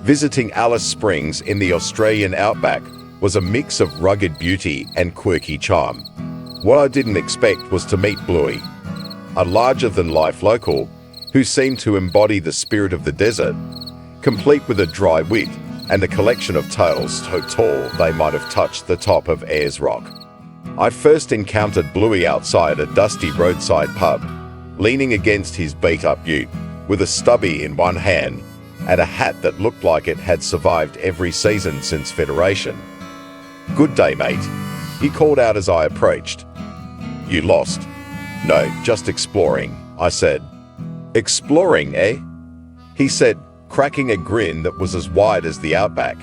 Visiting Alice Springs in the Australian Outback was a mix of rugged beauty and quirky charm. What I didn't expect was to meet Bluey, a larger-than-life local who seemed to embody the spirit of the desert, complete with a dry wit and a collection of tales so tall they might have touched the top of Ayers Rock. I first encountered Bluey outside a dusty roadside pub, leaning against his beat-up ute, with a stubby in one hand and a hat that looked like it had survived every season since Federation. "Good day, mate," he called out as I approached. "You lost?" "No, just exploring," I said. "Exploring, eh?" he said, cracking a grin that was as wide as the Outback.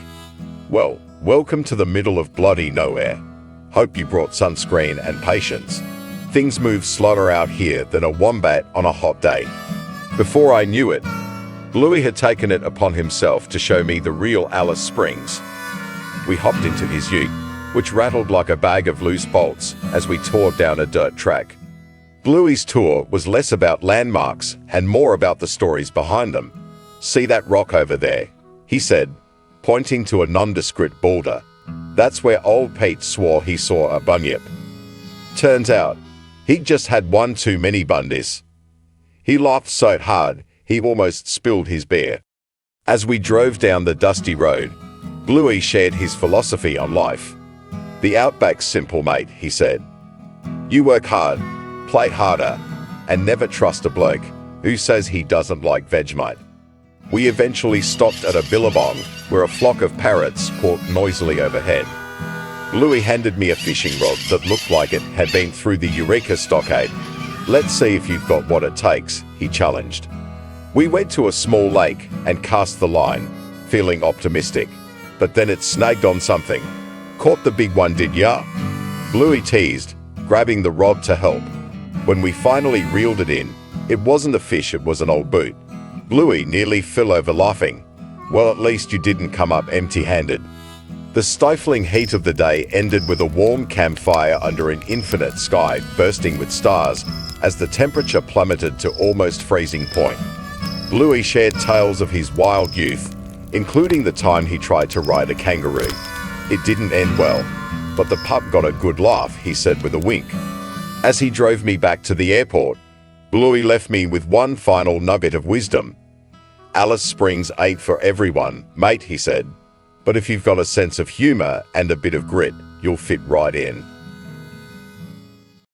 "Well, welcome to the middle of bloody nowhere. Hope you brought sunscreen and patience. Things move slower out here than a wombat on a hot day." Before I knew it, Bluey had taken it upon himself to show me the real Alice Springs. We hopped into his ute, which rattled like a bag of loose bolts as we tore down a dirt track. Bluey's tour was less about landmarks and more about the stories behind them. "See that rock over there?" he said, pointing to a nondescript boulder. "That's where old Pete swore he saw a bunyip. Turns out, he'd just had one too many bundies." He laughed so hard, he almost spilled his beer. As we drove down the dusty road, Bluey shared his philosophy on life. "The Outback's simple, mate," he said. "You work hard, play harder, and never trust a bloke who says he doesn't like Vegemite." We eventually stopped at a billabong where a flock of parrots cawked noisily overhead. Bluey handed me a fishing rod that looked like it had been through the Eureka stockade. "Let's see if you've got what it takes," he challenged. We went to a small lake and cast the line, feeling optimistic. But then it snagged on something. "Caught the big one, did ya?" Bluey teased, grabbing the rod to help. When we finally reeled it in, it wasn't a fish, it was an old boot. Bluey nearly fell over laughing. "Well, at least you didn't come up empty-handed." The stifling heat of the day ended with a warm campfire under an infinite sky bursting with stars as the temperature plummeted to almost freezing point. Bluey shared tales of his wild youth, including the time he tried to ride a kangaroo. "It didn't end well, but the pup got a good laugh," he said with a wink. As he drove me back to the airport, Bluey left me with one final nugget of wisdom. "Alice Springs ain't for everyone, mate," he said. "But if you've got a sense of humor and a bit of grit, you'll fit right in."